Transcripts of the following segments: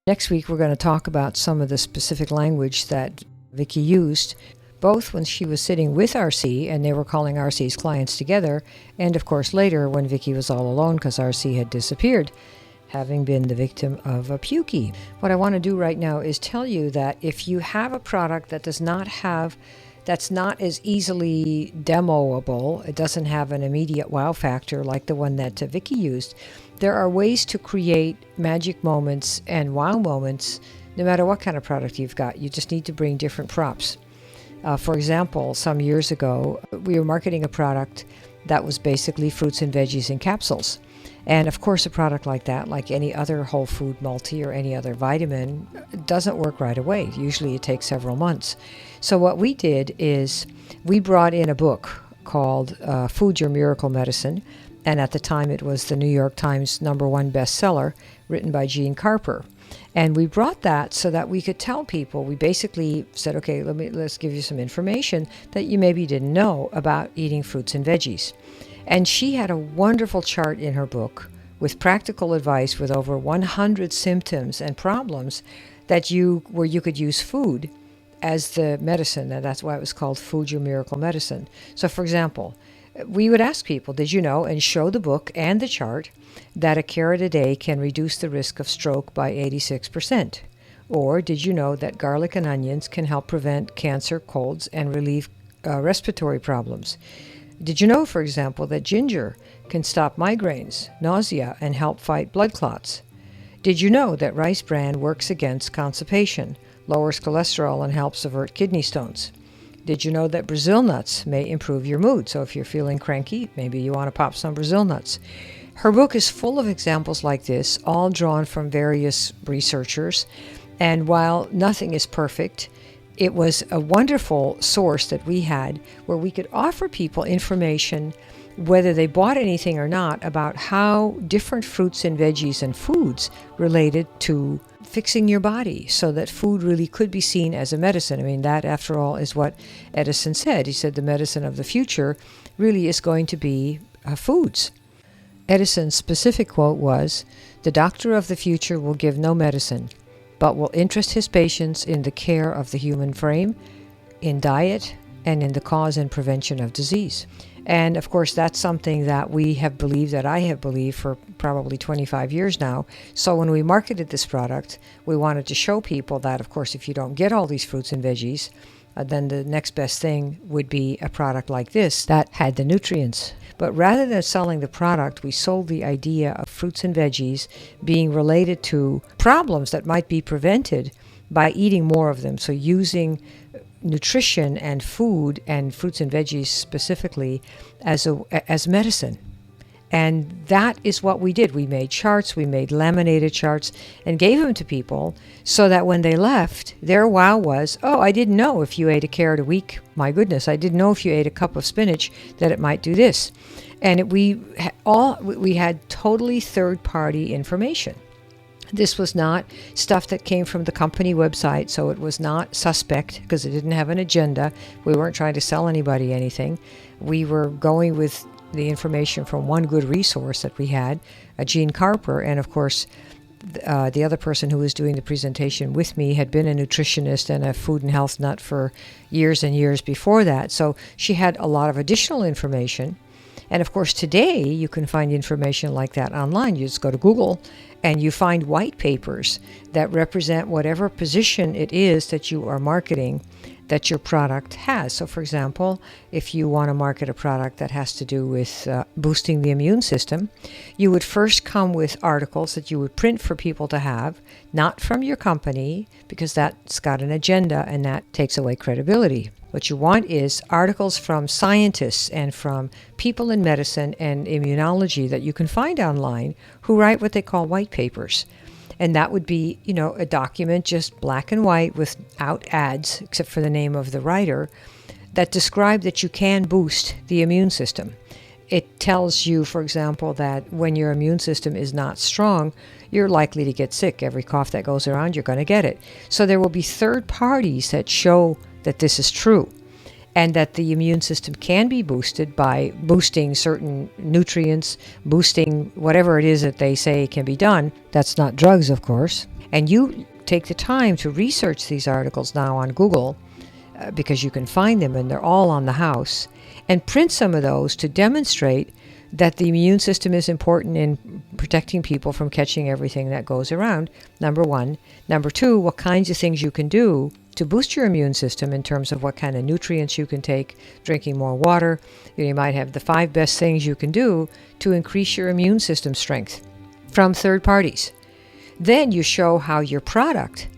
Next week, we're going to talk about some of the specific language that Vicky used, both when she was sitting with RC and they were calling RC's clients together, and of course later when Vicky was all alone because RC had disappeared, having been the victim of a pukey. What I want to do right now is tell you that if you have a product that that's not as easily demoable, it doesn't have an immediate wow factor like the one that Vicky used, there are ways to create magic moments and wow moments no matter what kind of product you've got. You just need to bring different props. For example, some years ago, we were marketing a product that was basically fruits and veggies in capsules. And of course, a product like that, like any other whole food multi or any other vitamin, doesn't work right away. Usually it takes several months. So what we did is we brought in a book called Food Your Miracle Medicine. And at the time, it was the New York Times #1 bestseller, written by Gene Carper. And we brought that so that we could tell people. We basically said, okay, let's give you some information that you maybe didn't know about eating fruits and veggies. And she had a wonderful chart in her book with practical advice with over 100 symptoms and problems where you could use food as the medicine. And that's why it was called Food Your Miracle Medicine. So, for example, we would ask people, did you know, and show the book and the chart, that a carrot a day can reduce the risk of stroke by 86%? Or did you know that garlic and onions can help prevent cancer, colds, and relieve respiratory problems? Did you know, for example, that ginger can stop migraines, nausea, and help fight blood clots? Did you know that rice bran works against constipation, lowers cholesterol, and helps avert kidney stones? Did you know that Brazil nuts may improve your mood? So if you're feeling cranky, maybe you want to pop some Brazil nuts. Her book is full of examples like this, all drawn from various researchers. And while nothing is perfect, it was a wonderful source that we had where we could offer people information, whether they bought anything or not, about how different fruits and veggies and foods related to fixing your body, so that food really could be seen as a medicine. I mean, that, after all, is what Edison said. He said the medicine of the future really is going to be foods. Edison's specific quote was, "The doctor of the future will give no medicine, but will interest his patients in the care of the human frame, in diet, and in the cause and prevention of disease." And of course, that's something that I have believed for probably 25 years now. So when we marketed this product, we wanted to show people that, of course, if you don't get all these fruits and veggies, then the next best thing would be a product like this that had the nutrients. But rather than selling the product, we sold the idea of fruits and veggies being related to problems that might be prevented by eating more of them. So using nutrition and food and fruits and veggies specifically as medicine. And that is what we did. We made charts, we made laminated charts and gave them to people so that when they left, their wow was, oh, I didn't know if you ate a carrot a week, my goodness, I didn't know if you ate a cup of spinach that it might do this. And we had totally third-party information. This was not stuff that came from the company website, so it was not suspect because it didn't have an agenda. We weren't trying to sell anybody anything. We were going with the information from one good resource that we had, Gene Carper, and of course, the other person who was doing the presentation with me had been a nutritionist and a food and health nut for years and years before that. So she had a lot of additional information. And of course, today you can find information like that online. You just go to Google and you find white papers that represent whatever position it is that you are marketing that your product has. So for example, if you want to market a product that has to do with boosting the immune system, you would first come with articles that you would print for people to have, not from your company, because that's got an agenda and that takes away credibility. What you want is articles from scientists and from people in medicine and immunology that you can find online who write what they call white papers. And that would be, a document just black and white without ads, except for the name of the writer, that describe that you can boost the immune system. It tells you, for example, that when your immune system is not strong, you're likely to get sick. Every cough that goes around, you're going to get it. So there will be third parties that show that this is true. and that the immune system can be boosted by boosting certain nutrients, boosting whatever it is that they say can be done. That's not drugs, of course. And you take the time to research these articles now on Google, because you can find them and they're all on the house, and print some of those to demonstrate that the immune system is important in protecting people from catching everything that goes around, number one. Number two, what kinds of things you can do to boost your immune system in terms of what kind of nutrients you can take, drinking more water. You might have the 5 best things you can do to increase your immune system strength from third parties. Then you show how your product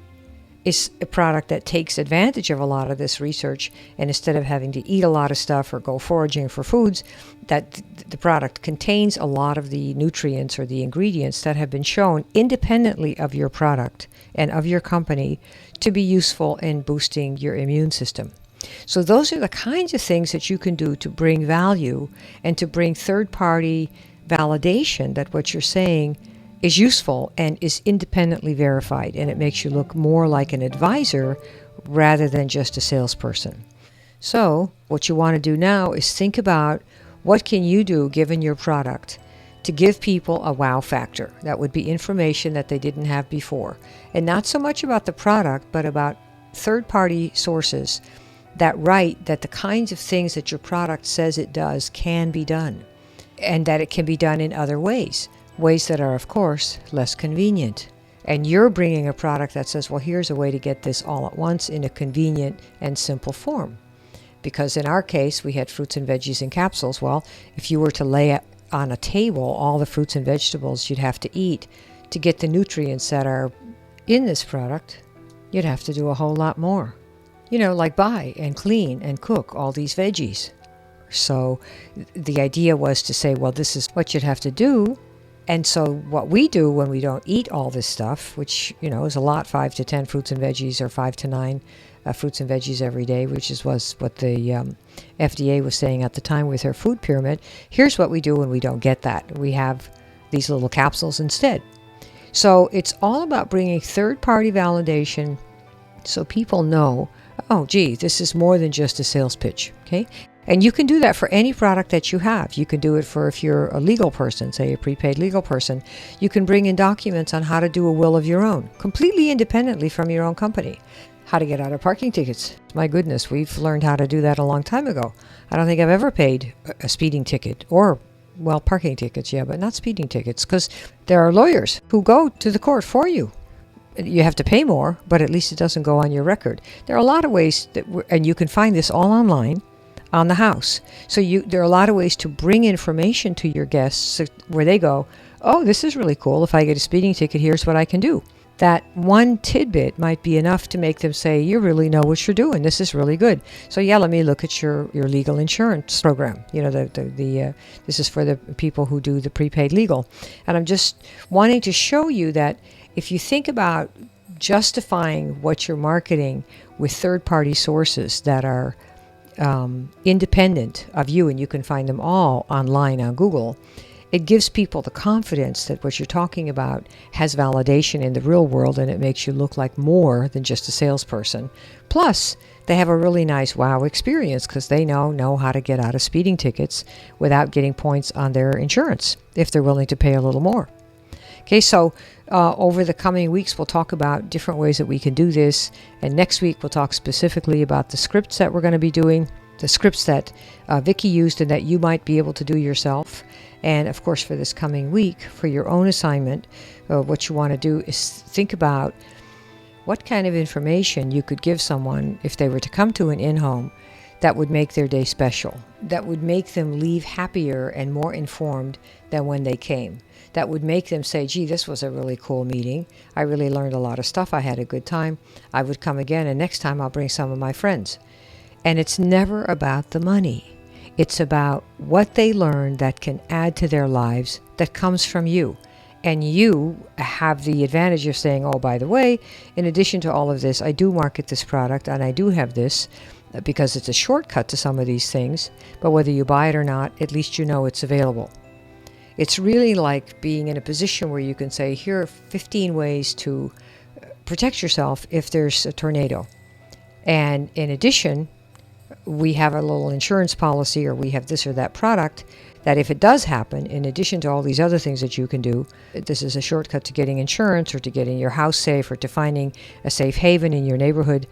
is a product that takes advantage of a lot of this research, and instead of having to eat a lot of stuff or go foraging for foods, that the product contains a lot of the nutrients or the ingredients that have been shown independently of your product and of your company to be useful in boosting your immune system. So those are the kinds of things that you can do to bring value and to bring third-party validation that what you're saying is useful and is independently verified, and it makes you look more like an advisor rather than just a salesperson. So what you want to do now is think about what can you do given your product to give people a wow factor. That would be information that they didn't have before, and not so much about the product but about third-party sources that write that the kinds of things that your product says it does can be done, and that it can be done in other ways that are, of course, less convenient. And you're bringing a product that says, well, here's a way to get this all at once in a convenient and simple form. Because in our case, we had fruits and veggies in capsules. Well, if you were to lay on a table all the fruits and vegetables you'd have to eat to get the nutrients that are in this product, you'd have to do a whole lot more. Like buy and clean and cook all these veggies. So the idea was to say, well, this is what you'd have to do. And so what we do when we don't eat all this stuff, which, is a lot, 5 to 10 fruits and veggies or 5 to 9 fruits and veggies every day, which was what the FDA was saying at the time with their food pyramid. Here's what we do when we don't get that. We have these little capsules instead. So it's all about bringing third-party validation so people know, oh, gee, this is more than just a sales pitch, okay? And you can do that for any product that you have. You can do it for if you're a legal person, say a prepaid legal person. You can bring in documents on how to do a will of your own, completely independently from your own company. How to get out of parking tickets. My goodness, we've learned how to do that a long time ago. I don't think I've ever paid a speeding ticket or, well, parking tickets, yeah, but not speeding tickets, because there are lawyers who go to the court for you. You have to pay more, but at least it doesn't go on your record. There are a lot of ways and you can find this all online on the house. So there are a lot of ways to bring information to your guests where they go, oh, this is really cool. If I get a speeding ticket, here's what I can do. That one tidbit might be enough to make them say, you really know what you're doing. This is really good. So yeah, let me look at your legal insurance program. This is for the people who do the prepaid legal. And I'm just wanting to show you that if you think about justifying what you're marketing with third-party sources that are independent of you, and you can find them all online on Google, it gives people the confidence that what you're talking about has validation in the real world, and it makes you look like more than just a salesperson. Plus, they have a really nice wow experience because they know how to get out of speeding tickets without getting points on their insurance if they're willing to pay a little more. Okay, so over the coming weeks, we'll talk about different ways that we can do this. And next week, we'll talk specifically about the scripts that we're going to be doing, the scripts that Vicki used and that you might be able to do yourself. And of course, for this coming week, for your own assignment, what you want to do is think about what kind of information you could give someone if they were to come to an in-home that would make their day special, that would make them leave happier and more informed than when they came. That would make them say, gee, this was a really cool meeting. I really learned a lot of stuff. I had a good time. I would come again, and next time I'll bring some of my friends. And it's never about the money. It's about what they learn that can add to their lives that comes from you. And you have the advantage of saying, oh, by the way, in addition to all of this, I do market this product, and I do have this because it's a shortcut to some of these things. But whether you buy it or not, at least you know it's available. It's really like being in a position where you can say, here are 15 ways to protect yourself if there's a tornado. And in addition, we have a little insurance policy or we have this or that product, that if it does happen, in addition to all these other things that you can do, this is a shortcut to getting insurance or to getting your house safe or to finding a safe haven in your neighborhood,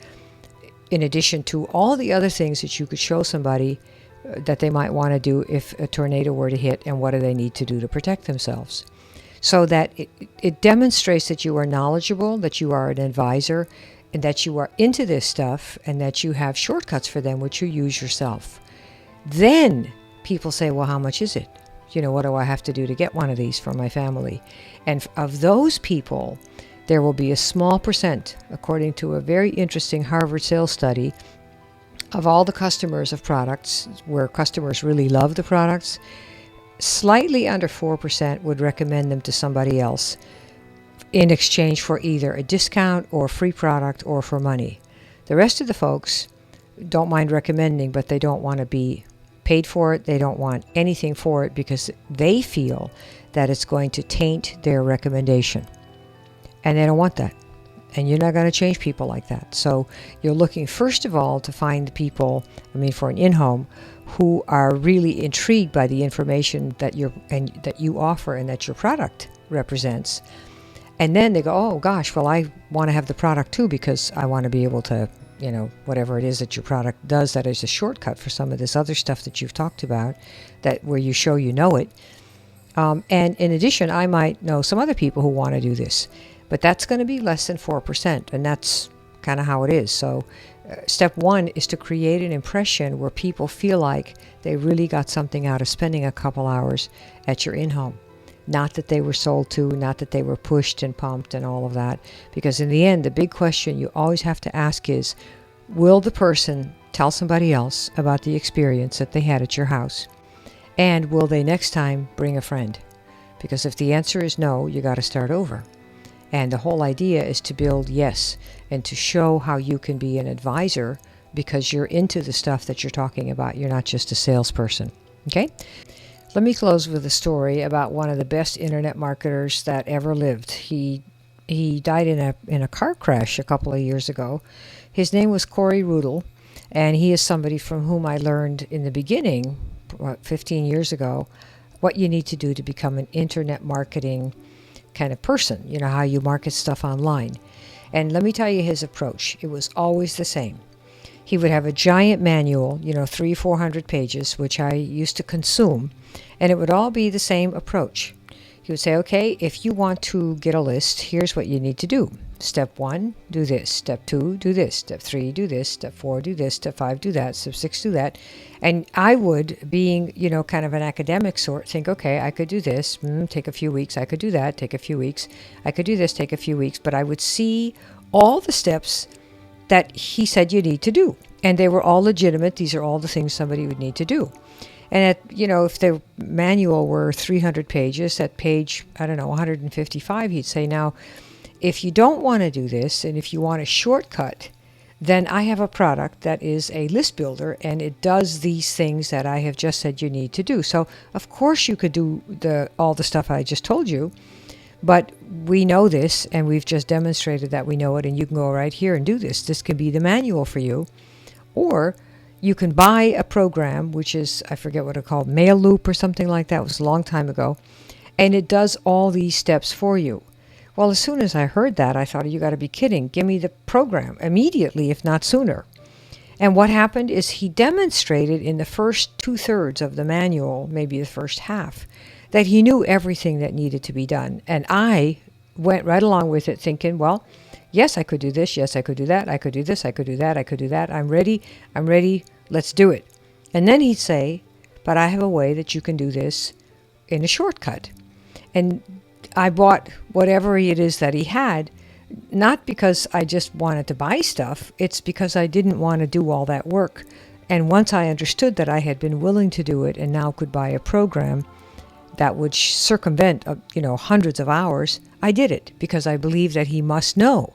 in addition to all the other things that you could show somebody that they might want to do if a tornado were to hit, and what do they need to do to protect themselves. So that it demonstrates that you are knowledgeable, that you are an advisor, and that you are into this stuff, and that you have shortcuts for them, which you use yourself. Then people say, well, how much is it? What do I have to do to get one of these for my family? And of those people, there will be a small percent, according to a very interesting Harvard sales study, of all the customers of products, where customers really love the products, slightly under 4% would recommend them to somebody else in exchange for either a discount or free product or for money. The rest of the folks don't mind recommending, but they don't want to be paid for it. They don't want anything for it because they feel that it's going to taint their recommendation. And they don't want that. And you're not going to change people like that. So you're looking, first of all, to find people, for an in-home, who are really intrigued by the information that you offer and that your product represents. And then they go, oh gosh, well, I want to have the product too, because I want to be able to, whatever it is that your product does that is a shortcut for some of this other stuff that you've talked about, that where you show you know it. And in addition, I might know some other people who want to do this. But that's going to be less than 4%, and that's kind of how it is. So step one is to create an impression where people feel like they really got something out of spending a couple hours at your in-home. Not that they were sold to, not that they were pushed and pumped and all of that. Because in the end, the big question you always have to ask is, will the person tell somebody else about the experience that they had at your house? And will they next time bring a friend? Because if the answer is no, you got to start over. And the whole idea is to build yes, and to show how you can be an advisor because you're into the stuff that you're talking about. You're not just a salesperson. Okay? Let me close with a story about one of the best internet marketers that ever lived. He died in a car crash a couple of years ago. His name was Corey Rudel, and he is somebody from whom I learned in the beginning, 15 years ago, what you need to do to become an internet marketing kind of person, how you market stuff online. And let me tell you his approach. It was always the same. He would have a giant manual, 300-400 pages, which I used to consume, and it would all be the same approach. He would say, okay, if you want to get a list, here's what you need to do. Step 1, do this. Step 2, do this. Step 3, do this. Step 4, do this. Step 5, do that. Step 6, do that. And I would, being, kind of an academic sort, think, okay, I could do this. Take a few weeks. I could do that. Take a few weeks. I could do this. Take a few weeks. But I would see all the steps that he said you need to do. And they were all legitimate. These are all the things somebody would need to do. And if the manual were 300 pages, at page, 155, he'd say, now, if you don't want to do this, and if you want a shortcut, then I have a product that is a list builder, and it does these things that I have just said you need to do. So, of course, you could do all the stuff I just told you, but we know this, and we've just demonstrated that we know it, and you can go right here and do this. This can be the manual for you. Or you can buy a program, which is, I forget what it's called, Mail Loop or something like that. It was a long time ago. And it does all these steps for you. Well, as soon as I heard that, I thought, you got to be kidding. Give me the program immediately, if not sooner. And what happened is he demonstrated in the first 2/3 of the manual, maybe the first half, that he knew everything that needed to be done. And I went right along with it thinking, well, yes, I could do this. Yes, I could do that. I could do this. I could do that. I could do that. I'm ready. Let's do it. And then he'd say, but I have a way that you can do this in a shortcut. And I bought whatever it is that he had, not because I just wanted to buy stuff. It's because I didn't want to do all that work. And once I understood that I had been willing to do it and now could buy a program that would circumvent, hundreds of hours, I did it because I believe that he must know.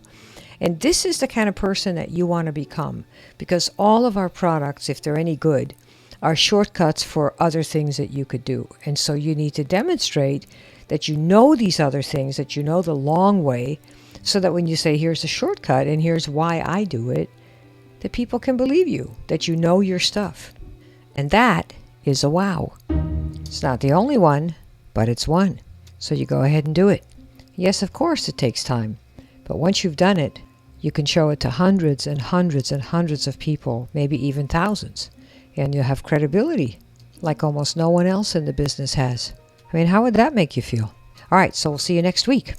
And this is the kind of person that you want to become, because all of our products, if they're any good, are shortcuts for other things that you could do. And so you need to demonstrate that you know these other things, that you know the long way, so that when you say, here's a shortcut and here's why I do it, that people can believe you, that you know your stuff. And that is a wow. It's not the only one, but it's one. So you go ahead and do it. Yes, of course it takes time. But once you've done it, you can show it to hundreds and hundreds and hundreds of people, maybe even thousands. And you'll have credibility like almost no one else in the business has. I mean, how would that make you feel? All right, so we'll see you next week.